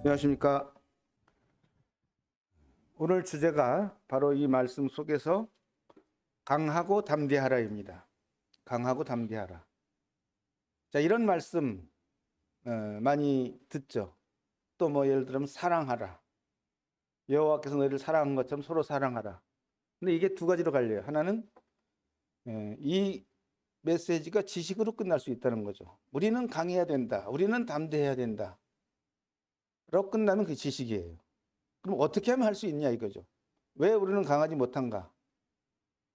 안녕하십니까. 오늘 주제가 바로 이 말씀 속에서 강하고 담대하라입니다. 강하고 담대하라. 자, 이런 말씀 많이 듣죠. 또 뭐 예를 들면 사랑하라. 여호와께서 너희를 사랑한 것처럼 서로 사랑하라. 근데 이게 두 가지로 갈려요. 하나는 이 메시지가 지식으로 끝날 수 있다는 거죠. 우리는 강해야 된다. 우리는 담대해야 된다. 라고 끝나면 그게 지식이에요. 그럼 어떻게 하면 할 수 있냐 이거죠. 왜 우리는 강하지 못한가?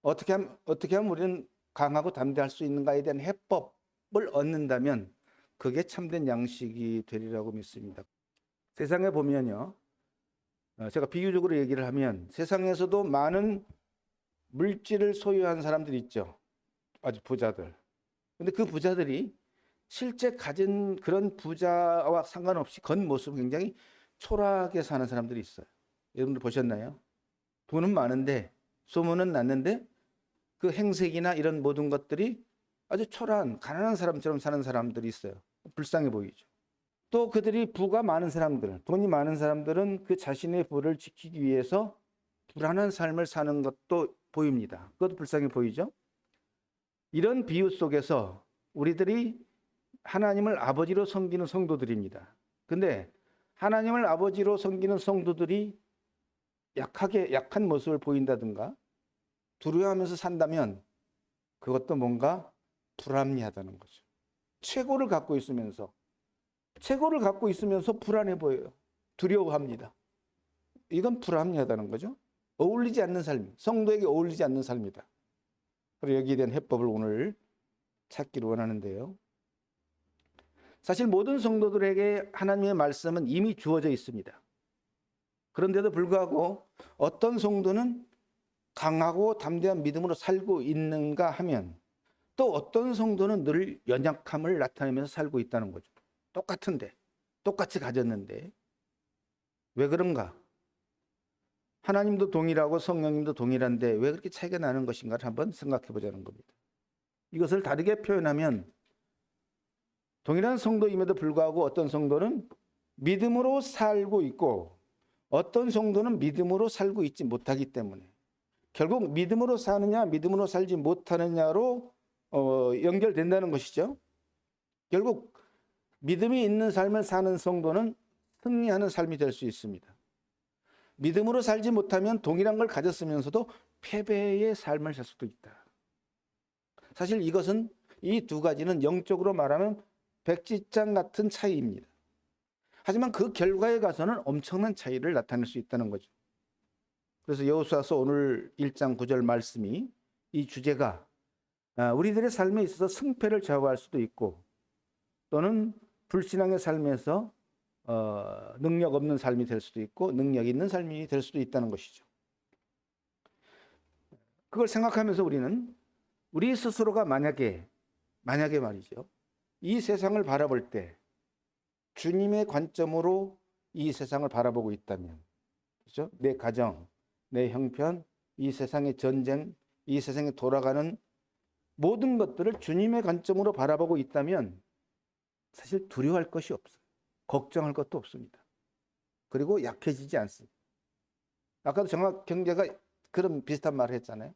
어떻게 하면 우리는 강하고 담대할 수 있는가에 대한 해법을 얻는다면 그게 참된 양식이 되리라고 믿습니다. 세상에 보면요. 제가 비유적으로 얘기를 하면 세상에서도 많은 물질을 소유한 사람들이 있죠. 아주 부자들. 근데 그 부자들이 실제 가진 그런 부자와 상관없이 겉모습은 굉장히 초라하게 사는 사람들이 있어요. 여러분들 보셨나요? 돈은 많은데 소문은 났는데 그 행색이나 이런 모든 것들이 아주 초라한 가난한 사람처럼 사는 사람들이 있어요. 불쌍해 보이죠. 또 그들이 부가 많은 사람들, 돈이 많은 사람들은 그 자신의 부를 지키기 위해서 불안한 삶을 사는 것도 보입니다. 그것도 불쌍해 보이죠. 이런 비유 속에서 우리들이 하나님을 아버지로 섬기는 성도들입니다. 근데 하나님을 아버지로 섬기는 성도들이 약한 모습을 보인다든가 두려워하면서 산다면 그것도 뭔가 불합리하다는 거죠. 최고를 갖고 있으면서 불안해 보여요. 두려워합니다. 이건 불합리하다는 거죠. 어울리지 않는 삶, 성도에게 어울리지 않는 삶이다. 그리고 여기에 대한 해법을 오늘 찾기를 원하는데요. 사실 모든 성도들에게 하나님의 말씀은 이미 주어져 있습니다. 그런데도 불구하고 어떤 성도는 강하고 담대한 믿음으로 살고 있는가 하면 또 어떤 성도는 늘 연약함을 나타내면서 살고 있다는 거죠. 똑같은데, 똑같이 가졌는데 왜 그런가? 하나님도 동일하고 성령님도 동일한데 왜 그렇게 차이가 나는 것인가를 한번 생각해 보자는 겁니다. 이것을 다르게 표현하면 동일한 성도임에도 불구하고 어떤 성도는 믿음으로 살고 있고 어떤 성도는 믿음으로 살고 있지 못하기 때문에 결국 믿음으로 사느냐 믿음으로 살지 못하느냐로 연결된다는 것이죠. 결국 믿음이 있는 삶을 사는 성도는 승리하는 삶이 될 수 있습니다. 믿음으로 살지 못하면 동일한 걸 가졌으면서도 패배의 삶을 살 수도 있다. 사실 이것은 이 두 가지는 영적으로 말하면 백지장 같은 차이입니다. 하지만 그 결과에 가서는 엄청난 차이를 나타낼 수 있다는 거죠. 그래서 여호수아서 오늘 1장 9절 말씀이 이 주제가 우리들의 삶에 있어서 승패를 좌우할 수도 있고 또는 불신앙의 삶에서 능력 없는 삶이 될 수도 있고 능력 있는 삶이 될 수도 있다는 것이죠. 그걸 생각하면서 우리는 우리 스스로가 만약에 말이죠. 이 세상을 바라볼 때 주님의 관점으로 이 세상을 바라보고 있다면, 그렇죠? 내 가정, 내 형편, 이 세상의 전쟁, 이 세상에 돌아가는 모든 것들을 주님의 관점으로 바라보고 있다면 사실 두려워할 것이 없어요. 걱정할 것도 없습니다. 그리고 약해지지 않습니다. 아까도 정학 경제가 그런 비슷한 말을 했잖아요.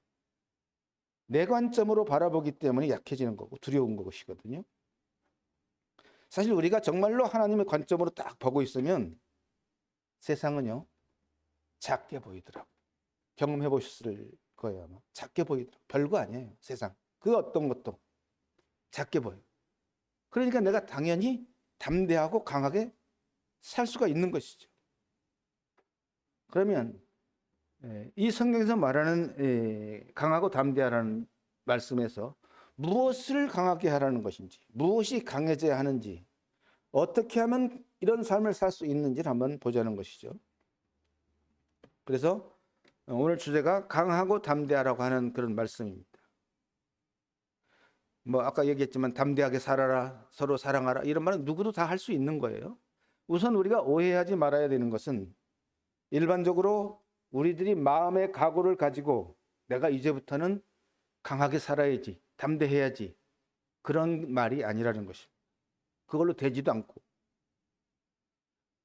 내 관점으로 바라보기 때문에 약해지는 거고 두려운 것이거든요. 사실 우리가 정말로 하나님의 관점으로 딱 보고 있으면 세상은요 작게 보이더라고요. 경험해 보셨을 거예요. 아마. 작게 보이더라고요. 별거 아니에요. 세상. 그 어떤 것도 작게 보여요. 그러니까 내가 당연히 담대하고 강하게 살 수가 있는 것이죠. 그러면 이 성경에서 말하는 강하고 담대하라는 말씀에서 무엇을 강하게 하라는 것인지, 무엇이 강해져야 하는지, 어떻게 하면 이런 삶을 살 수 있는지를 한번 보자는 것이죠. 그래서 오늘 주제가 강하고 담대하라고 하는 그런 말씀입니다. 뭐 아까 얘기했지만 담대하게 살아라, 서로 사랑하라 이런 말은 누구도 다 할 수 있는 거예요. 우선 우리가 오해하지 말아야 되는 것은 일반적으로 우리들이 마음의 각오를 가지고 내가 이제부터는 강하게 살아야지, 담대해야지 그런 말이 아니라는 것입니다. 그걸로 되지도 않고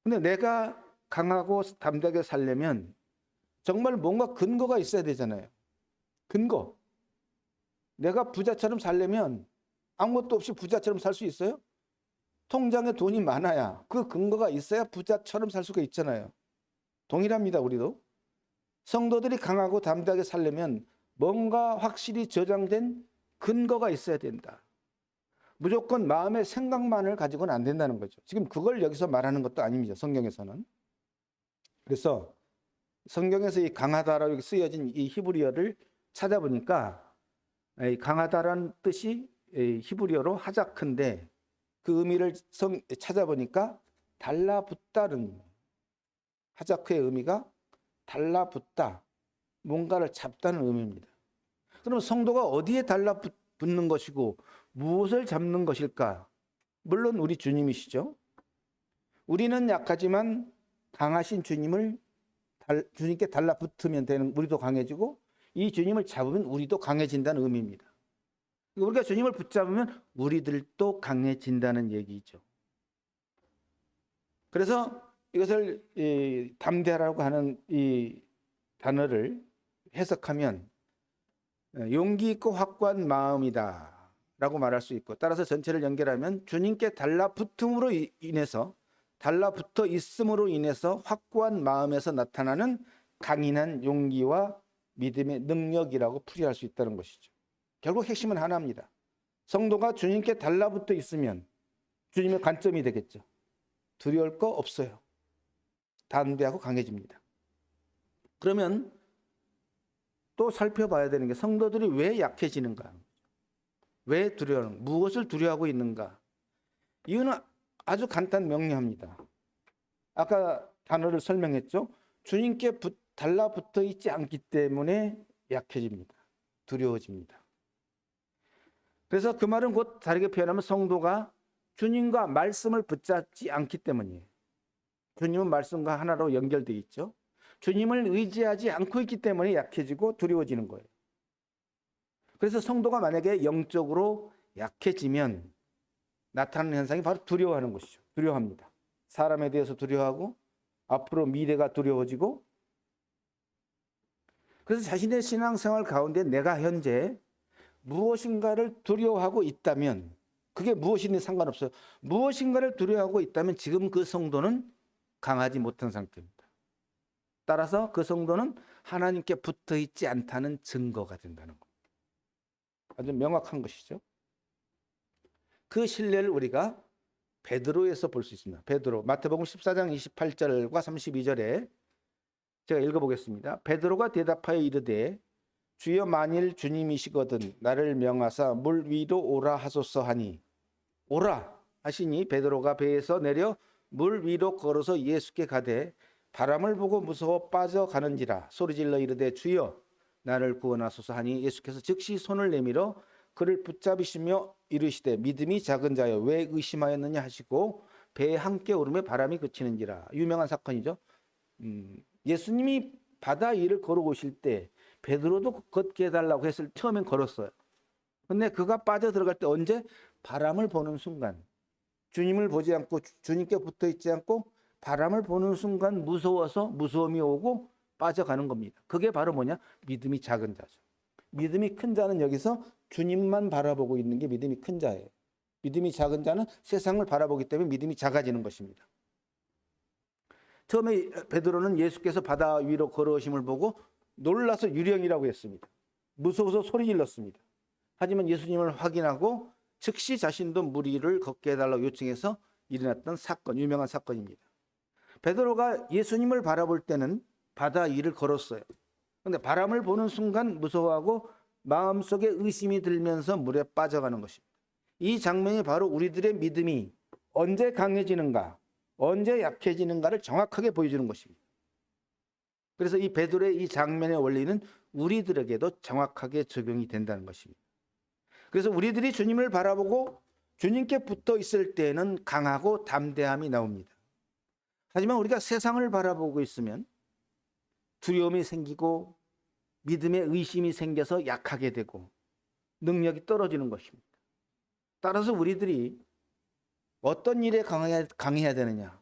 근데 내가 강하고 담대하게 살려면 정말 뭔가 근거가 있어야 되잖아요. 근거. 내가 부자처럼 살려면 아무것도 없이 부자처럼 살 수 있어요? 통장에 돈이 많아야 그 근거가 있어야 부자처럼 살 수가 있잖아요. 동일합니다, 우리도. 성도들이 강하고 담대하게 살려면 뭔가 확실히 저장된 근거가 있어야 된다. 무조건 마음의 생각만을 가지고는 안 된다는 거죠. 지금 그걸 여기서 말하는 것도 아닙니다, 성경에서는. 그래서 성경에서 이 강하다라고 쓰여진 이 히브리어를 찾아보니까 강하다라는 뜻이 히브리어로 하자크인데 그 의미를 찾아보니까 달라붙다는, 하자크의 의미가 달라붙다, 뭔가를 잡다는 의미입니다. 그럼 성도가 어디에 달라붙는 것이고 무엇을 잡는 것일까? 물론 우리 주님이시죠. 우리는 약하지만 강하신 주님께 달라붙으면 되는, 우리도 강해지고 이 주님을 잡으면 우리도 강해진다는 의미입니다. 우리가 주님을 붙잡으면 우리들도 강해진다는 얘기죠. 그래서 이것을 담대하라고 하는 이 단어를 해석하면 용기 있고 확고한 마음이다 라고 말할 수 있고, 따라서 전체를 연결하면 주님께 달라붙음으로 인해서, 달라붙어 있음으로 인해서 확고한 마음에서 나타나는 강인한 용기와 믿음의 능력이라고 풀이할 수 있다는 것이죠. 결국 핵심은 하나입니다. 성도가 주님께 달라붙어 있으면 주님의 관점이 되겠죠. 두려울 거 없어요. 담대하고 강해집니다. 그러면 또 살펴봐야 되는 게 성도들이 왜 약해지는가? 왜 두려워하는가? 무엇을 두려워하고 있는가? 이유는 아주 간단 명료합니다. 아까 단어를 설명했죠. 주님께 달라붙어 있지 않기 때문에 약해집니다. 두려워집니다. 그래서 그 말은 곧 다르게 표현하면 성도가 주님과 말씀을 붙잡지 않기 때문이에요. 주님은 말씀과 하나로 연결되어 있죠. 주님을 의지하지 않고 있기 때문에 약해지고 두려워지는 거예요. 그래서 성도가 만약에 영적으로 약해지면 나타나는 현상이 바로 두려워하는 것이죠. 두려워합니다. 사람에 대해서 두려워하고 앞으로 미래가 두려워지고, 그래서 자신의 신앙생활 가운데 내가 현재 무엇인가를 두려워하고 있다면, 그게 무엇이든 상관없어요. 무엇인가를 두려워하고 있다면 지금 그 성도는 강하지 못한 상태입니다. 따라서 그 성도는 하나님께 붙어 있지 않다는 증거가 된다는 겁니다. 아주 명확한 것이죠. 그 신뢰를 우리가 베드로에서 볼 수 있습니다. 베드로, 마태복음 14장 28절과 32절에 제가 읽어보겠습니다. 베드로가 대답하여 이르되 주여 만일 주님이시거든 나를 명하사 물 위로 오라 하소서 하니, 오라 하시니 베드로가 배에서 내려 물 위로 걸어서 예수께 가되 바람을 보고 무서워 빠져가는지라 소리질러 이르되 주여 나를 구원하소서 하니 예수께서 즉시 손을 내밀어 그를 붙잡으시며 이르시되 믿음이 작은 자여 왜 의심하였느냐 하시고 배에 함께 오르며 바람이 그치는지라. 유명한 사건이죠. 예수님이 바다 위를 걸어오실 때 베드로도 걷게 해달라고 했을 때 처음엔 걸었어요. 근데 그가 빠져 들어갈 때 언제? 바람을 보는 순간, 주님을 보지 않고 주님께 붙어 있지 않고 바람을 보는 순간 무서워서 무서움이 오고 빠져가는 겁니다. 그게 바로 뭐냐? 믿음이 작은 자죠. 믿음이 큰 자는 여기서 주님만 바라보고 있는 게 믿음이 큰 자예요. 믿음이 작은 자는 세상을 바라보기 때문에 믿음이 작아지는 것입니다. 처음에 베드로는 예수께서 바다 위로 걸어오심을 보고 놀라서 유령이라고 했습니다. 무서워서 소리 질렀습니다. 하지만 예수님을 확인하고 즉시 자신도 물 위를 걷게 해달라고 요청해서 일어났던 사건, 유명한 사건입니다. 베드로가 예수님을 바라볼 때는 바다 위를 걸었어요. 그런데 바람을 보는 순간 무서워하고 마음속에 의심이 들면서 물에 빠져가는 것입니다. 이 장면이 바로 우리들의 믿음이 언제 강해지는가, 언제 약해지는가를 정확하게 보여주는 것입니다. 그래서 이 베드로의 이 장면의 원리는 우리들에게도 정확하게 적용이 된다는 것입니다. 그래서 우리들이 주님을 바라보고 주님께 붙어 있을 때는 강하고 담대함이 나옵니다. 하지만 우리가 세상을 바라보고 있으면 두려움이 생기고 믿음의 의심이 생겨서 약하게 되고 능력이 떨어지는 것입니다. 따라서 우리들이 어떤 일에 강해야 되느냐,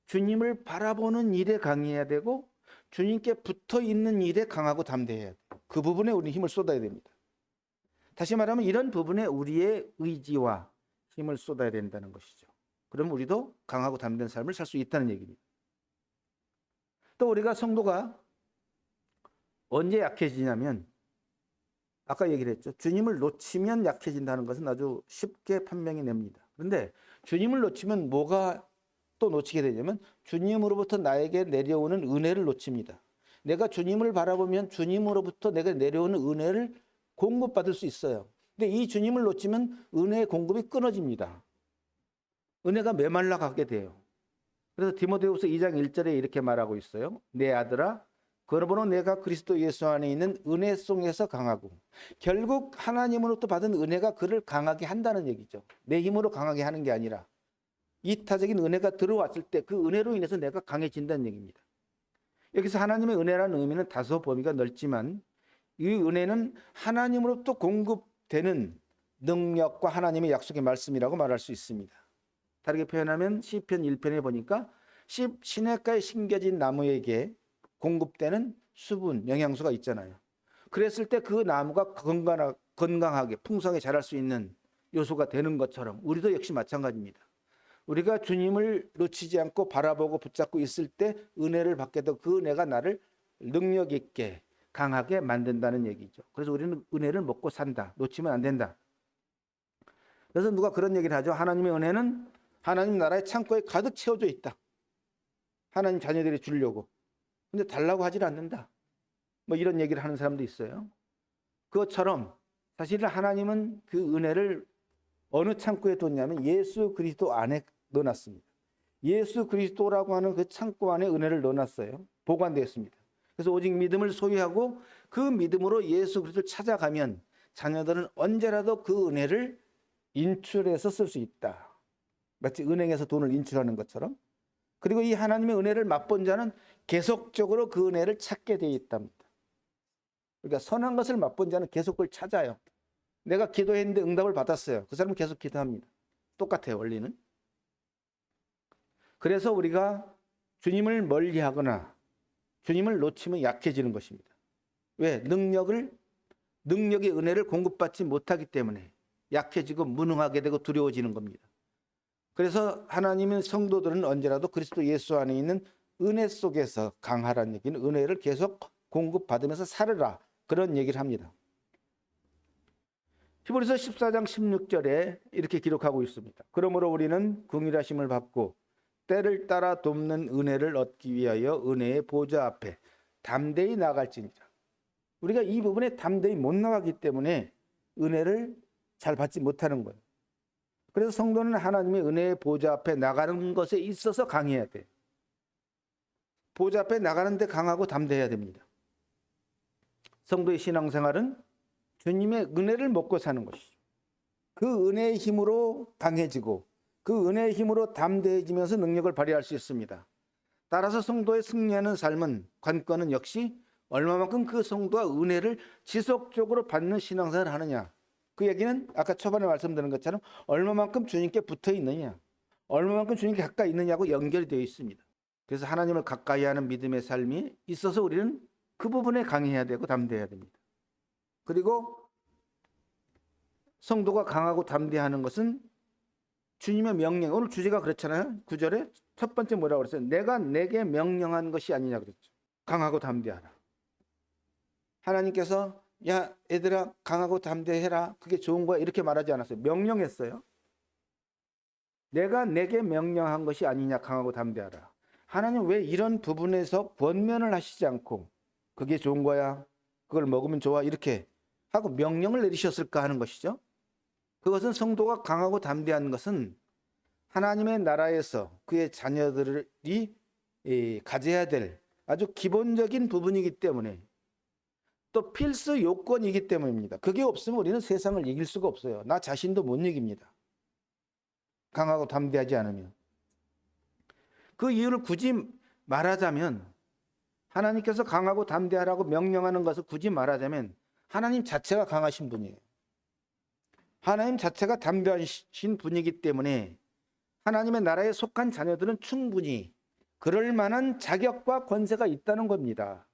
주님을 바라보는 일에 강해야 되고 주님께 붙어 있는 일에 강하고 담대해야 돼요. 그 부분에 우리 힘을 쏟아야 됩니다. 다시 말하면 이런 부분에 우리의 의지와 힘을 쏟아야 된다는 것이죠. 그럼 우리도 강하고 담대한 삶을 살 수 있다는 얘기입니다. 또 우리가 성도가 언제 약해지냐면 아까 얘기를 했죠. 주님을 놓치면 약해진다는 것은 아주 쉽게 판명이 냅니다. 그런데 주님을 놓치면 뭐가 또 놓치게 되냐면 주님으로부터 나에게 내려오는 은혜를 놓칩니다. 내가 주님을 바라보면 주님으로부터 내게 내려오는 은혜를 공급받을 수 있어요. 근데 이 주님을 놓치면 은혜의 공급이 끊어집니다. 은혜가 메말라 가게 돼요. 그래서 디모데후서 2장 1절에 이렇게 말하고 있어요. 내 아들아, 그러므로 내가 그리스도 예수 안에 있는 은혜 속에서 강하고, 결국 하나님으로부터 받은 은혜가 그를 강하게 한다는 얘기죠. 내 힘으로 강하게 하는 게 아니라 이타적인 은혜가 들어왔을 때 그 은혜로 인해서 내가 강해진다는 얘기입니다. 여기서 하나님의 은혜라는 의미는 다소 범위가 넓지만 이 은혜는 하나님으로부터 공급되는 능력과 하나님의 약속의 말씀이라고 말할 수 있습니다. 다르게 표현하면 시편 1편에 보니까 시냇가에 심겨진 나무에게 공급되는 수분, 영양소가 있잖아요. 그랬을 때 그 나무가 건강하게 풍성하게 자랄 수 있는 요소가 되는 것처럼 우리도 역시 마찬가지입니다. 우리가 주님을 놓치지 않고 바라보고 붙잡고 있을 때 은혜를 받게 되고 그 은혜가 나를 능력 있게 강하게 만든다는 얘기죠. 그래서 우리는 은혜를 먹고 산다. 놓치면 안 된다. 그래서 누가 그런 얘기를 하죠. 하나님의 은혜는 하나님 나라의 창고에 가득 채워져 있다. 하나님 자녀들이 주려고. 근데 달라고 하질 않는다. 뭐 이런 얘기를 하는 사람도 있어요. 그것처럼 사실 하나님은 그 은혜를 어느 창고에 뒀냐면 예수 그리스도 안에 넣어놨습니다. 예수 그리스도라고 하는 그 창고 안에 은혜를 넣어놨어요. 보관되었습니다. 그래서 오직 믿음을 소유하고 그 믿음으로 예수 그리스도를 찾아가면 자녀들은 언제라도 그 은혜를 인출해서 쓸 수 있다. 마치 은행에서 돈을 인출하는 것처럼. 그리고 이 하나님의 은혜를 맛본 자는 계속적으로 그 은혜를 찾게 되어 있답니다. 그러니까 선한 것을 맛본 자는 계속 그걸 찾아요. 내가 기도했는데 응답을 받았어요. 그 사람은 계속 기도합니다. 똑같아요, 원리는. 그래서 우리가 주님을 멀리하거나 주님을 놓치면 약해지는 것입니다. 왜? 능력의 은혜를 공급받지 못하기 때문에 약해지고 무능하게 되고 두려워지는 겁니다. 그래서 하나님의 성도들은 언제라도 그리스도 예수 안에 있는 은혜 속에서 강하라는 얘기는 은혜를 계속 공급받으면서 살으라, 그런 얘기를 합니다. 히브리서 14장 16절에 이렇게 기록하고 있습니다. 그러므로 우리는 긍휼하심을 받고 때를 따라 돕는 은혜를 얻기 위하여 은혜의 보좌 앞에 담대히 나갈지니라. 우리가 이 부분에 담대히 못 나가기 때문에 은혜를 잘 받지 못하는 거예요. 그래서 성도는 하나님의 은혜의 보좌 앞에 나가는 것에 있어서 강해야 돼요. 보좌 앞에 나가는데 강하고 담대해야 됩니다. 성도의 신앙생활은 주님의 은혜를 먹고 사는 것이죠. 그 은혜의 힘으로 강해지고 그 은혜의 힘으로 담대해지면서 능력을 발휘할 수 있습니다. 따라서 성도의 승리하는 삶은 관건은 역시 얼마만큼 그 성도가 은혜를 지속적으로 받는 신앙생활을 하느냐. 그 얘기는 아까 초반에 말씀드린 것처럼 얼마만큼 주님께 붙어 있느냐, 얼마만큼 주님께 가까이 있느냐고 연결이 되어 있습니다. 그래서 하나님을 가까이 하는 믿음의 삶이 있어서 우리는 그 부분에 강해야 되고 담대해야 됩니다. 그리고 성도가 강하고 담대하는 것은 주님의 명령, 오늘 주제가 그렇잖아요. 9절에 첫 번째 뭐라고 그랬어요? 내가 내게 명령한 것이 아니냐 그랬죠. 강하고 담대하라. 하나님께서 야 얘들아 강하고 담대해라, 그게 좋은 거야, 이렇게 말하지 않았어요. 명령했어요. 내가 내게 명령한 것이 아니냐, 강하고 담대하라. 하나님 왜 이런 부분에서 권면을 하시지 않고 그게 좋은 거야, 그걸 먹으면 좋아, 이렇게 하고 명령을 내리셨을까 하는 것이죠. 그것은 성도가 강하고 담대한 것은 하나님의 나라에서 그의 자녀들이 가져야 될 아주 기본적인 부분이기 때문에, 또 필수 요건이기 때문입니다. 그게 없으면 우리는 세상을 이길 수가 없어요. 나 자신도 못 이깁니다. 강하고 담대하지 않으면. 그 이유를 굳이 말하자면, 하나님께서 강하고 담대하라고 명령하는 것을 굳이 말하자면 하나님 자체가 강하신 분이에요. 하나님 자체가 담대하신 분이기 때문에 하나님의 나라에 속한 자녀들은 충분히 그럴 만한 자격과 권세가 있다는 겁니다.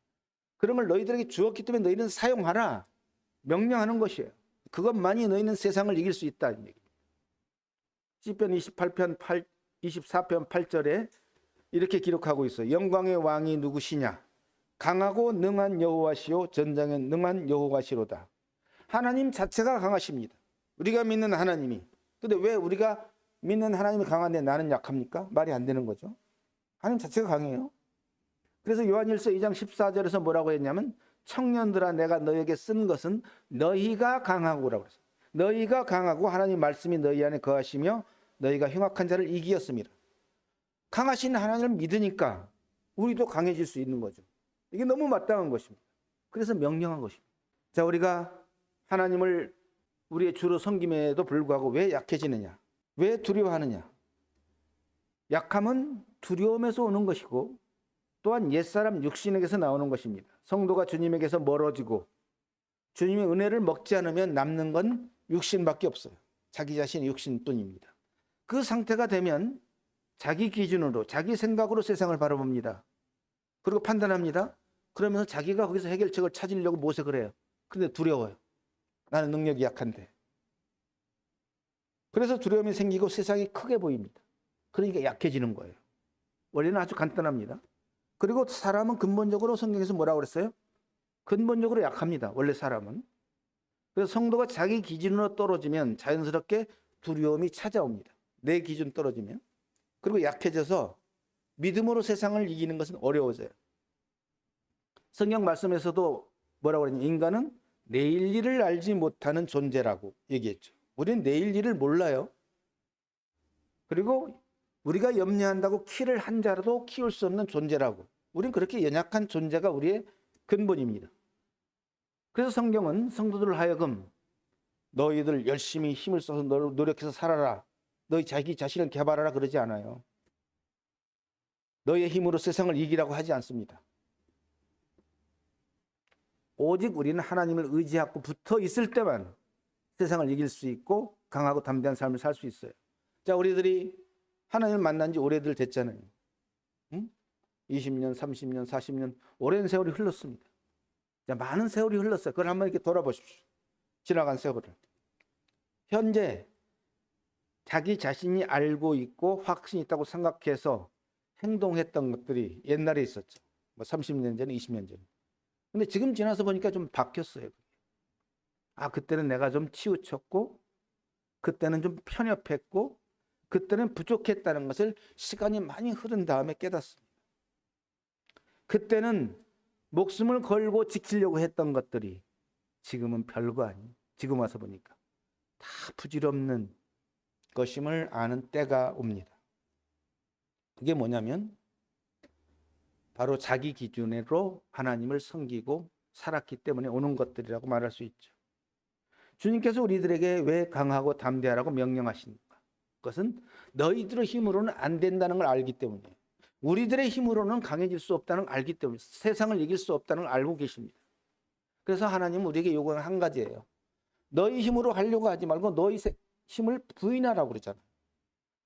그런 걸 너희들에게 주었기 때문에 너희는 사용하라. 명령하는 것이에요. 그것만이 너희는 세상을 이길 수 있다. 시편 24편 8절에 이렇게 기록하고 있어요. 영광의 왕이 누구시냐? 강하고 능한 여호와시요 전장에 능한 여호와시로다. 하나님 자체가 강하십니다. 우리가 믿는 하나님이. 근데 왜 우리가 믿는 하나님이 강한데 나는 약합니까? 말이 안 되는 거죠. 하나님 자체가 강해요. 그래서 요한일서 2장 14절에서 뭐라고 했냐면 청년들아 내가 너에게 쓴 것은 너희가 강하고라고 했어요. 너희가 강하고 하나님 말씀이 너희 안에 거하시며 너희가 흉악한 자를 이기었습니다. 강하신 하나님을 믿으니까 우리도 강해질 수 있는 거죠. 이게 너무 마땅한 것입니다. 그래서 명령한 것입니다. 자, 우리가 하나님을 우리의 주로 섬김에도 불구하고 왜 약해지느냐? 왜 두려워하느냐? 약함은 두려움에서 오는 것이고 또한 옛사람 육신에게서 나오는 것입니다. 성도가 주님에게서 멀어지고 주님의 은혜를 먹지 않으면 남는 건 육신밖에 없어요. 자기 자신의 육신뿐입니다. 그 상태가 되면 자기 기준으로 자기 생각으로 세상을 바라봅니다. 그리고 판단합니다. 그러면서 자기가 거기서 해결책을 찾으려고 모색을 해요. 그런데 두려워요. 나는 능력이 약한데. 그래서 두려움이 생기고 세상이 크게 보입니다. 그러니까 약해지는 거예요. 원리는 아주 간단합니다. 그리고 사람은 근본적으로 성경에서 뭐라고 그랬어요? 근본적으로 약합니다. 원래 사람은. 그래서 성도가 자기 기준으로 떨어지면 자연스럽게 두려움이 찾아옵니다. 내 기준 떨어지면. 그리고 약해져서 믿음으로 세상을 이기는 것은 어려워져요. 성경 말씀에서도 뭐라고 그랬냐? 인간은 내일 일을 알지 못하는 존재라고 얘기했죠. 우리는 내일 일을 몰라요. 그리고 우리가 염려한다고 키를 한 자라도 키울 수 없는 존재라고. 우리는 그렇게 연약한 존재가 우리의 근본입니다. 그래서 성경은 성도들 하여금 너희들 열심히 힘을 써서 노력해서 살아라. 너희 자기 자신을 개발하라 그러지 않아요. 너희의 힘으로 세상을 이기라고 하지 않습니다. 오직 우리는 하나님을 의지하고 붙어 있을 때만 세상을 이길 수 있고 강하고 담대한 삶을 살 수 있어요. 자, 우리들이 하나님을 만난 지 오래들 됐잖아요. 20년, 30년, 40년 오랜 세월이 흘렀습니다. 자, 많은 세월이 흘렀어요. 그걸 한번 이렇게 돌아보십시오. 지나간 세월을. 현재 자기 자신이 알고 있고 확신이 있다고 생각해서 행동했던 것들이 옛날에 있었죠. 뭐 30년 전에, 20년 전에. 근데 지금 지나서 보니까 좀 바뀌었어요. 아, 그때는 내가 좀 치우쳤고, 그때는 좀 편협했고, 그때는 부족했다는 것을 시간이 많이 흐른 다음에 깨닫습니다. 그때는 목숨을 걸고 지키려고 했던 것들이 지금은 별거 아니에요. 지금 와서 보니까 다 부질없는 것임을 아는 때가 옵니다. 그게 뭐냐면 바로 자기 기준으로 하나님을 섬기고 살았기 때문에 오는 것들이라고 말할 수 있죠. 주님께서 우리들에게 왜 강하고 담대하라고 명령하십니까? 그것은 너희들의 힘으로는 안 된다는 걸 알기 때문에, 우리들의 힘으로는 강해질 수 없다는 걸 알기 때문에, 세상을 이길 수 없다는 걸 알고 계십니다. 그래서 하나님은 우리에게 요구하는 한 가지예요. 너희 힘으로 하려고 하지 말고 너희 힘을 부인하라고 그러잖아요.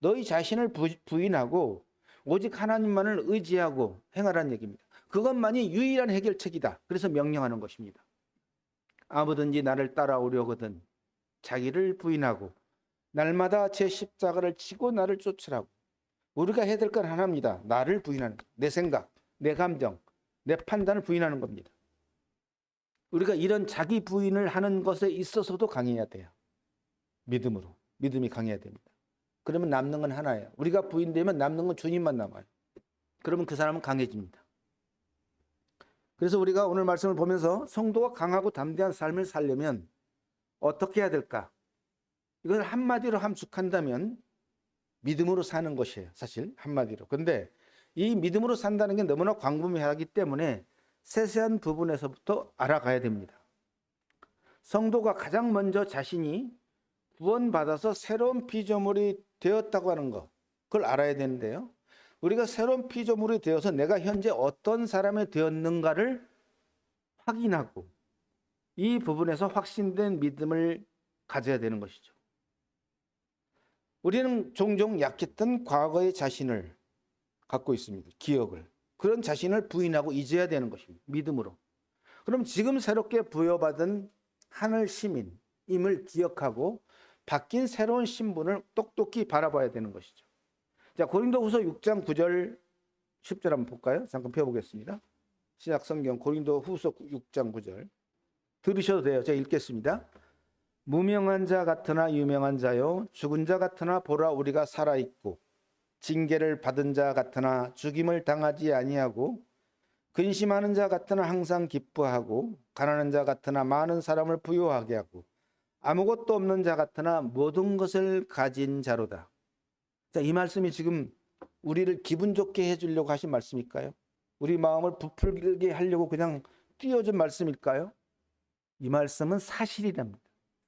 너희 자신을 부인하고 오직 하나님만을 의지하고 행하라는 얘기입니다. 그것만이 유일한 해결책이다. 그래서 명령하는 것입니다. 아무든지 나를 따라오려거든 자기를 부인하고 날마다 제 십자가를 지고 나를 쫓으라고. 우리가 해야 될 건 하나입니다. 나를 부인하는 것. 내 생각, 내 감정, 내 판단을 부인하는 겁니다. 우리가 이런 자기 부인을 하는 것에 있어서도 강해야 돼요. 믿음으로. 믿음이 강해야 됩니다. 그러면 남는 건 하나예요. 우리가 부인되면 남는 건 주님만 남아요. 그러면 그 사람은 강해집니다. 그래서 우리가 오늘 말씀을 보면서 성도가 강하고 담대한 삶을 살려면 어떻게 해야 될까? 이걸 한마디로 함축한다면 믿음으로 사는 것이에요. 사실 한마디로. 그런데 이 믿음으로 산다는 게 너무나 광범위하기 때문에 세세한 부분에서부터 알아가야 됩니다. 성도가 가장 먼저 자신이 구원받아서 새로운 피조물이 되었다고 하는 것, 그걸 알아야 되는데요. 우리가 새로운 피조물이 되어서 내가 현재 어떤 사람이 되었는가를 확인하고 이 부분에서 확신된 믿음을 가져야 되는 것이죠. 우리는 종종 약했던 과거의 자신을 갖고 있습니다. 기억을. 그런 자신을 부인하고 잊어야 되는 것입니다. 믿음으로. 그럼 지금 새롭게 부여받은 하늘 시민임을 기억하고 바뀐 새로운 신분을 똑똑히 바라봐야 되는 것이죠. 자, 고린도후서 6장 9절 10절 한번 볼까요? 잠깐 펴보겠습니다. 신약 성경 고린도후서 6장 9절 들으셔도 돼요. 제가 읽겠습니다. 무명한 자 같으나 유명한 자요, 죽은 자 같으나 보라 우리가 살아있고, 징계를 받은 자 같으나 죽임을 당하지 아니하고, 근심하는 자 같으나 항상 기뻐하고, 가난한 자 같으나 많은 사람을 부유하게 하고, 아무것도 없는 자 같으나 모든 것을 가진 자로다. 자, 이 말씀이 지금 우리를 기분 좋게 해주려고 하신 말씀일까요? 우리 마음을 부풀게 하려고 그냥 띄워준 말씀일까요? 이 말씀은 사실이랍니다.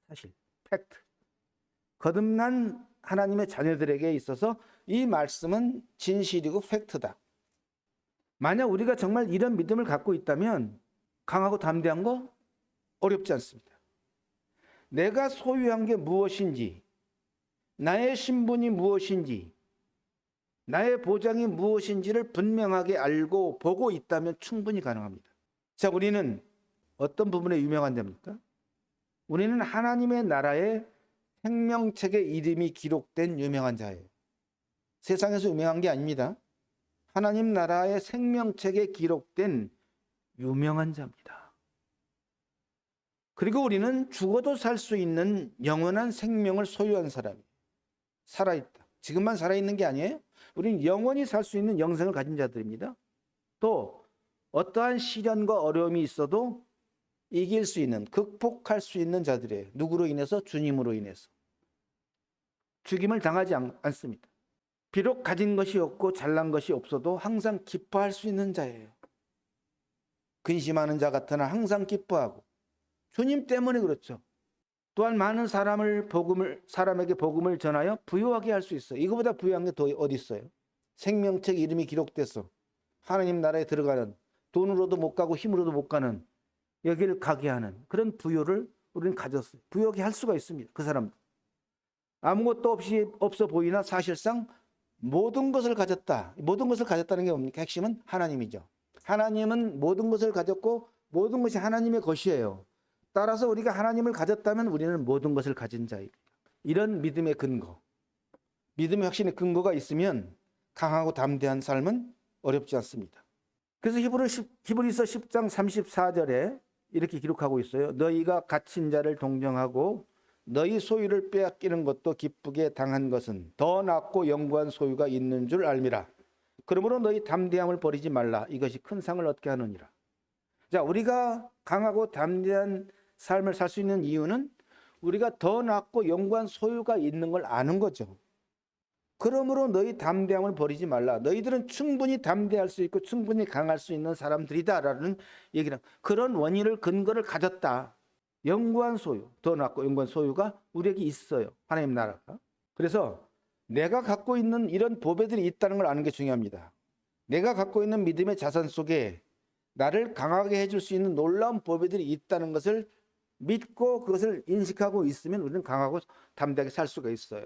사실, 팩트. 거듭난 하나님의 자녀들에게 있어서 이 말씀은 진실이고 팩트다. 만약 우리가 정말 이런 믿음을 갖고 있다면 강하고 담대한 거 어렵지 않습니다. 내가 소유한 게 무엇인지, 나의 신분이 무엇인지, 나의 보장이 무엇인지를 분명하게 알고 보고 있다면 충분히 가능합니다. 자, 우리는 어떤 부분에 유명한 자입니까? 우리는 하나님의 나라의 생명책에 이름이 기록된 유명한 자예요. 세상에서 유명한 게 아닙니다. 하나님 나라의 생명책에 기록된 유명한 자입니다. 그리고 우리는 죽어도 살 수 있는 영원한 생명을 소유한 사람이에요. 살아있다. 지금만 살아있는 게 아니에요. 우리는 영원히 살 수 있는 영생을 가진 자들입니다. 또 어떠한 시련과 어려움이 있어도 이길 수 있는, 극복할 수 있는 자들이에요. 누구로 인해서? 주님으로 인해서. 죽임을 당하지 않습니다. 비록 가진 것이 없고 잘난 것이 없어도 항상 기뻐할 수 있는 자예요. 근심하는 자 같으나 항상 기뻐하고, 주님 때문에 그렇죠. 또한 많은 사람에게 복음을 전하여 부유하게 할 수 있어요. 이거보다 부유한 게 더 어디 있어요? 생명책 이름이 기록돼서 하나님 나라에 들어가는, 돈으로도 못 가고 힘으로도 못 가는, 여기를 가게 하는 그런 부유를 우리는 가졌어요. 부유하게 할 수가 있습니다. 그 사람도. 아무것도 없어 보이나 사실상 모든 것을 가졌다. 모든 것을 가졌다는 게 뭡니까? 핵심은 하나님이죠. 하나님은 모든 것을 가졌고 모든 것이 하나님의 것이에요. 따라서 우리가 하나님을 가졌다면 우리는 모든 것을 가진 자입니다. 이런 믿음의 근거, 믿음의 확신의 근거가 있으면 강하고 담대한 삶은 어렵지 않습니다. 그래서 히브리서 10장 34절에 이렇게 기록하고 있어요. 너희가 갇힌 자를 동정하고 너희 소유를 빼앗기는 것도 기쁘게 당한 것은 더 낫고 영구한 소유가 있는 줄 알미라. 그러므로 너희 담대함을 버리지 말라. 이것이 큰 상을 얻게 하느니라. 자, 우리가 강하고 담대한 삶을 살 수 있는 이유는 우리가 더 낫고 영구한 소유가 있는 걸 아는 거죠. 그러므로 너희 담대함을 버리지 말라. 너희들은 충분히 담대할 수 있고 충분히 강할 수 있는 사람들이다라는 얘기는, 그런 원인을 근거를 가졌다. 영구한 소유, 더 낫고 영구한 소유가 우리에게 있어요. 하나님 나라가. 그래서 내가 갖고 있는 이런 보배들이 있다는 걸 아는 게 중요합니다. 내가 갖고 있는 믿음의 자산 속에 나를 강하게 해줄 수 있는 놀라운 보배들이 있다는 것을 믿고 그것을 인식하고 있으면 우리는 강하고 담대하게 살 수가 있어요.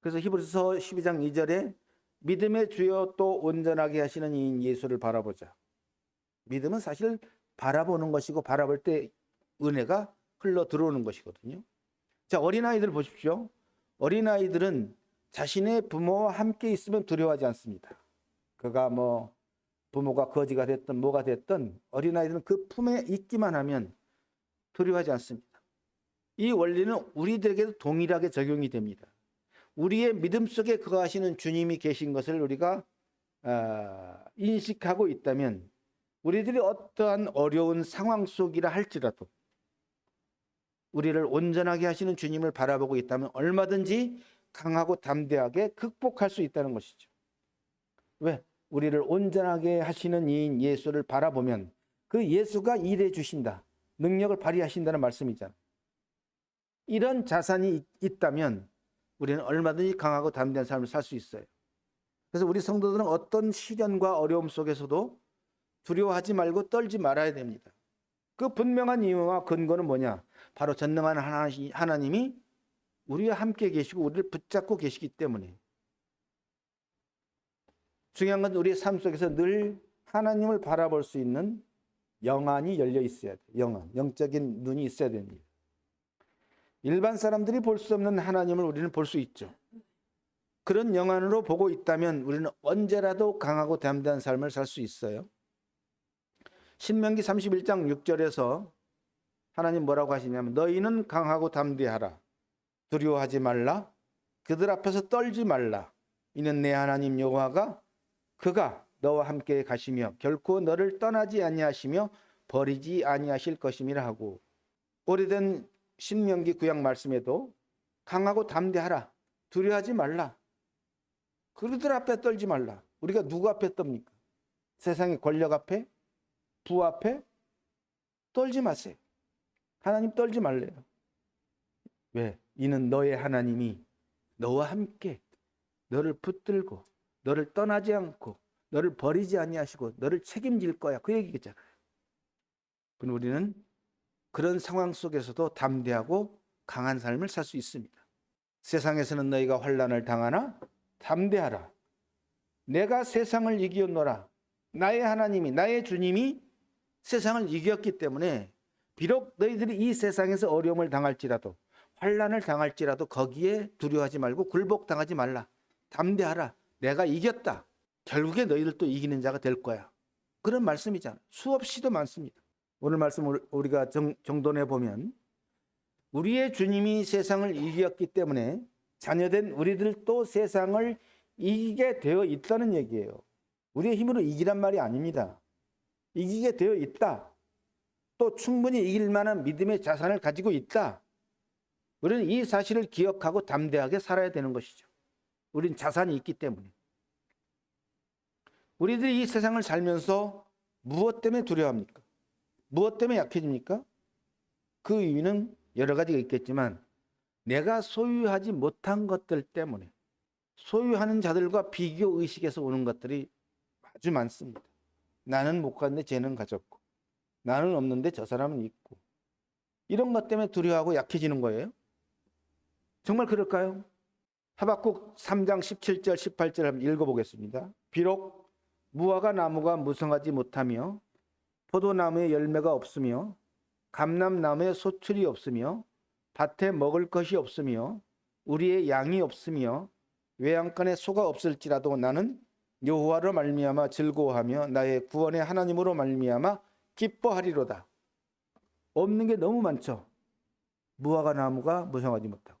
그래서 히브리서 12장 2절에 믿음의 주여 또 온전하게 하시는 이인 예수를 바라보자. 믿음은 사실 바라보는 것이고 바라볼 때 은혜가 흘러 들어오는 것이거든요. 자, 어린아이들 보십시오. 어린아이들은 자신의 부모와 함께 있으면 두려워하지 않습니다. 그가 뭐 부모가 거지가 됐든 뭐가 됐든 어린아이들은 그 품에 있기만 하면 두려워하지 않습니다. 이 원리는 우리들에게도 동일하게 적용이 됩니다. 우리의 믿음 속에 거하시는 주님이 계신 것을 우리가 인식하고 있다면 우리들이 어떠한 어려운 상황 속이라 할지라도 우리를 온전하게 하시는 주님을 바라보고 있다면 얼마든지 강하고 담대하게 극복할 수 있다는 것이죠. 왜? 우리를 온전하게 하시는 이인 예수를 바라보면 그 예수가 일해 주신다. 능력을 발휘하신다는 말씀이잖아요. 이런 자산이 있다면 우리는 얼마든지 강하고 담대한 삶을 살 수 있어요. 그래서 우리 성도들은 어떤 시련과 어려움 속에서도 두려워하지 말고 떨지 말아야 됩니다. 그 분명한 이유와 근거는 뭐냐? 바로 전능한 하나님이 우리와 함께 계시고 우리를 붙잡고 계시기 때문에. 중요한 건 우리의 삶 속에서 늘 하나님을 바라볼 수 있는 영안이 열려 있어야 돼. 영적인 눈이 있어야 됩니다. 일반 사람들이 볼 수 없는 하나님을 우리는 볼 수 있죠. 그런 영안으로 보고 있다면 우리는 언제라도 강하고 담대한 삶을 살 수 있어요. 신명기 31장 6절에서 하나님 뭐라고 하시냐면 너희는 강하고 담대하라. 두려워하지 말라. 그들 앞에서 떨지 말라. 이는 내 하나님 여호와가 그가 너와 함께 가시며 결코 너를 떠나지 아니하시며 버리지 아니하실 것임이라 하고, 오래된 신명기 구약 말씀에도 강하고 담대하라. 두려워하지 말라. 그들 앞에 떨지 말라. 우리가 누구 앞에 떱니까? 세상의 권력 앞에? 부 앞에? 떨지 마세요. 하나님 떨지 말래요. 왜? 이는 너의 하나님이 너와 함께 너를 붙들고 너를 떠나지 않고 너를 버리지 아니하시고 너를 책임질 거야. 그 얘기겠잖아요. 그럼 우리는 그런 상황 속에서도 담대하고 강한 삶을 살 수 있습니다. 세상에서는 너희가 환난을 당하나 담대하라. 내가 세상을 이기었노라. 나의 하나님이, 나의 주님이 세상을 이겼기 때문에 비록 너희들이 이 세상에서 어려움을 당할지라도, 환난을 당할지라도 거기에 두려워하지 말고 굴복당하지 말라. 담대하라. 내가 이겼다. 결국에 너희들도 이기는 자가 될 거야. 그런 말씀이잖아. 수없이도 많습니다. 오늘 말씀 우리가 정돈해 보면 우리의 주님이 세상을 이겼기 때문에 자녀된 우리들도 세상을 이기게 되어 있다는 얘기예요. 우리의 힘으로 이기란 말이 아닙니다. 이기게 되어 있다. 또 충분히 이길 만한 믿음의 자산을 가지고 있다. 우리는 이 사실을 기억하고 담대하게 살아야 되는 것이죠. 우리는 자산이 있기 때문에. 우리들이 이 세상을 살면서 무엇 때문에 두려워합니까? 무엇 때문에 약해집니까? 그 이유는 여러 가지가 있겠지만 내가 소유하지 못한 것들 때문에, 소유하는 자들과 비교 의식에서 오는 것들이 아주 많습니다. 나는 못 갔는데 쟤는 가졌고, 나는 없는데 저 사람은 있고, 이런 것 때문에 두려워하고 약해지는 거예요. 정말 그럴까요? 하박국 3장 17절 18절 한번 읽어보겠습니다. 비록 무화과 나무가 무성하지 못하며 포도나무에 열매가 없으며 감람나무에 소출이 없으며 밭에 먹을 것이 없으며 우리의 양이 없으며 외양간에 소가 없을지라도 나는 여호와로 말미암아 즐거워하며 나의 구원의 하나님으로 말미암아 기뻐하리로다. 없는 게 너무 많죠. 무화과 나무가 무성하지 못하고,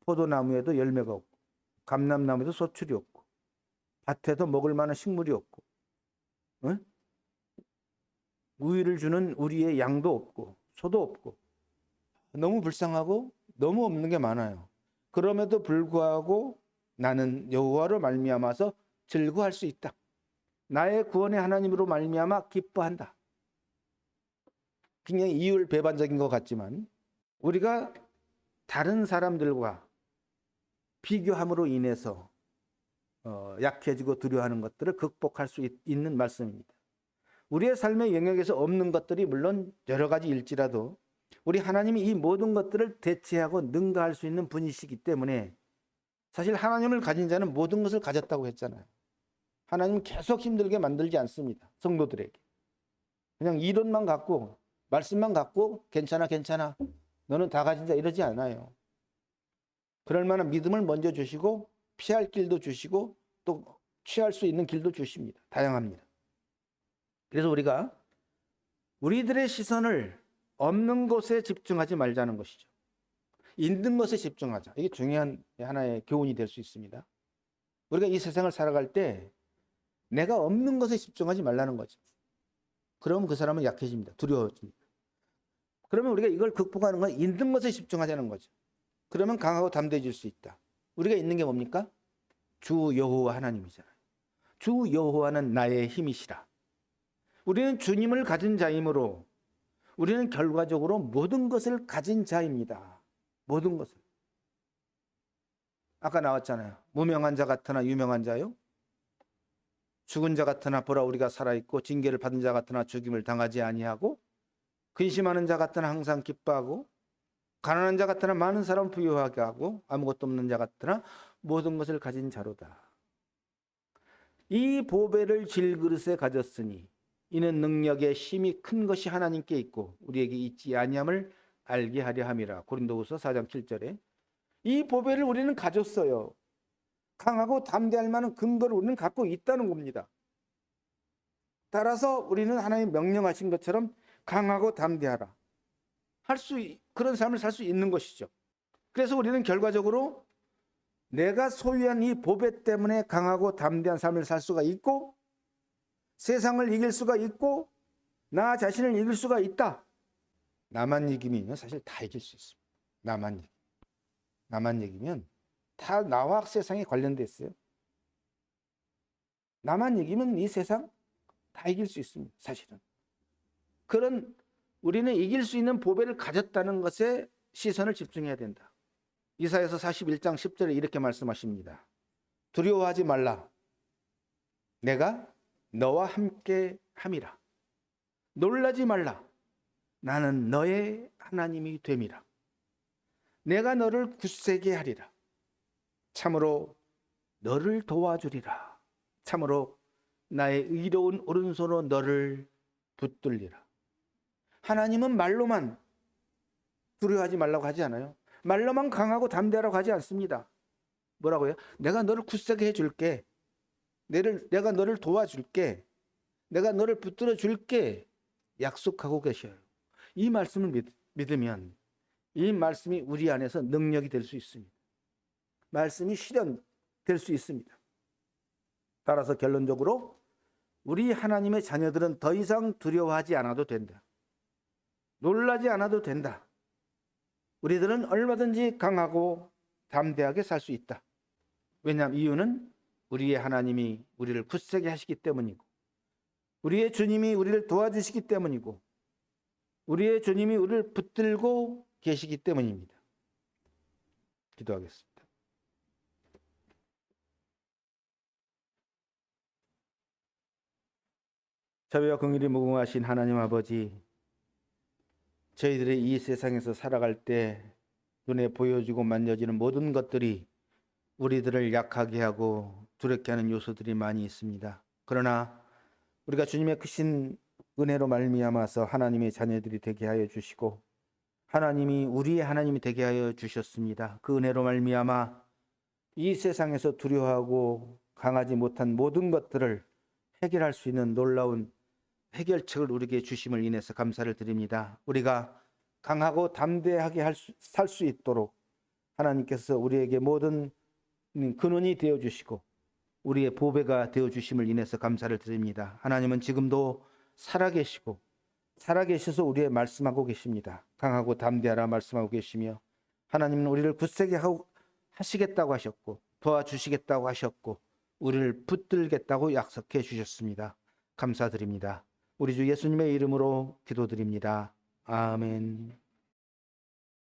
포도나무에도 열매가 없고, 감람나무에도 소출이 없고, 밭에도 먹을 만한 식물이 없고, 응? 우유를 주는 우리의 양도 없고 소도 없고, 너무 불쌍하고 너무 없는 게 많아요. 그럼에도 불구하고 나는 여호와로 말미암아서 즐거워할 수 있다. 나의 구원의 하나님으로 말미암아 기뻐한다. 굉장히 이율배반적인 것 같지만 우리가 다른 사람들과 비교함으로 인해서 약해지고 두려워하는 것들을 극복할 수 있는 말씀입니다. 우리의 삶의 영역에서 없는 것들이 물론 여러 가지일지라도 우리 하나님이 이 모든 것들을 대체하고 능가할 수 있는 분이시기 때문에, 사실 하나님을 가진 자는 모든 것을 가졌다고 했잖아요. 하나님은 계속 힘들게 만들지 않습니다. 성도들에게. 그냥 이론만 갖고, 말씀만 갖고 괜찮아 너는 다 가진 자 이러지 않아요. 그럴 만한 믿음을 먼저 주시고 피할 길도 주시고 또 취할 수 있는 길도 주십니다. 다양합니다. 그래서 우리가 우리들의 시선을 없는 것에 집중하지 말자는 것이죠. 있는 것에 집중하자. 이게 중요한 하나의 교훈이 될 수 있습니다. 우리가 이 세상을 살아갈 때 내가 없는 것에 집중하지 말라는 거죠. 그러면 그 사람은 약해집니다. 두려워집니다. 그러면 우리가 이걸 극복하는 건 있는 것에 집중하자는 거죠. 그러면 강하고 담대해질 수 있다. 우리가 있는 게 뭡니까? 주 여호와 하나님이잖아요. 주 여호와는 나의 힘이시라. 우리는 주님을 가진 자이므로 우리는 결과적으로 모든 것을 가진 자입니다. 모든 것을. 아까 나왔잖아요. 무명한 자 같으나 유명한 자요. 죽은 자 같으나 보라 우리가 살아있고, 징계를 받은 자 같으나 죽임을 당하지 아니하고, 근심하는 자 같으나 항상 기뻐하고, 가난한 자 같으나 많은 사람 부유하게 하고, 아무것도 없는 자 같으나 모든 것을 가진 자로다. 이 보배를 질그릇에 가졌으니 이는 능력의 힘이 큰 것이 하나님께 있고 우리에게 있지 아니함을 알게 하려 함이라. 고린도후서 4장 7절에 이 보배를 우리는 가졌어요. 강하고 담대할 만한 근거를 우리는 갖고 있다는 겁니다. 따라서 우리는 하나님 명령하신 것처럼 강하고 담대하라. 그런 삶을 살 수 있는 것이죠. 그래서 우리는 결과적으로 내가 소유한 이 보배 때문에 강하고 담대한 삶을 살 수가 있고 세상을 이길 수가 있고 나 자신을 이길 수가 있다. 나만 이기면 사실 다 이길 수 있습니다. 나만 이기면 다 나와 세상에 관련돼 있어요. 나만 이기면 이 세상 다 이길 수 있습니다. 사실은. 그런 우리는 이길 수 있는 보배를 가졌다는 것에 시선을 집중해야 된다. 이사야서 41장 10절에 이렇게 말씀하십니다. 두려워하지 말라. 내가 너와 함께 함이라. 놀라지 말라. 나는 너의 하나님이 됨이라. 내가 너를 굳세게 하리라. 참으로 너를 도와주리라. 참으로 나의 의로운 오른손으로 너를 붙들리라. 하나님은 말로만 두려워하지 말라고 하지 않아요. 말로만 강하고 담대하라고 하지 않습니다. 뭐라고요? 내가 너를 굳세게 해줄게. 내가 너를 도와줄게. 내가 너를 붙들어 줄게. 약속하고 계셔요. 이 말씀을 믿으면 이 말씀이 우리 안에서 능력이 될 수 있습니다. 말씀이 실현될 수 있습니다. 따라서 결론적으로 우리 하나님의 자녀들은 더 이상 두려워하지 않아도 된다. 놀라지 않아도 된다. 우리들은 얼마든지 강하고 담대하게 살 수 있다. 왜냐하면 이유는 우리의 하나님이 우리를 굳세게 하시기 때문이고 우리의 주님이 우리를 도와주시기 때문이고 우리의 주님이 우리를 붙들고 계시기 때문입니다. 기도하겠습니다. 자비와 긍휼이 무궁하신 하나님 아버지, 저희들이 이 세상에서 살아갈 때 눈에 보여지고 만져지는 모든 것들이 우리들을 약하게 하고 두렵게 하는 요소들이 많이 있습니다. 그러나 우리가 주님의 크신 은혜로 말미암아서 하나님의 자녀들이 되게 하여 주시고 하나님이 우리의 하나님이 되게 하여 주셨습니다. 그 은혜로 말미암아 이 세상에서 두려워하고 강하지 못한 모든 것들을 해결할 수 있는 놀라운 해결책을 우리에게 주심을 인해서 감사를 드립니다. 우리가 강하고 담대하게 살 수 있도록 하나님께서 우리에게 모든 근원이 되어주시고 우리의 보배가 되어주심을 인해서 감사를 드립니다. 하나님은 지금도 살아계셔서 우리의 말씀하고 계십니다. 강하고 담대하라 말씀하고 계시며 하나님은 우리를 굳세게 하시겠다고 하셨고 도와주시겠다고 하셨고 우리를 붙들겠다고 약속해 주셨습니다. 감사드립니다. 우리 주 예수님의 이름으로 기도드립니다. 아멘.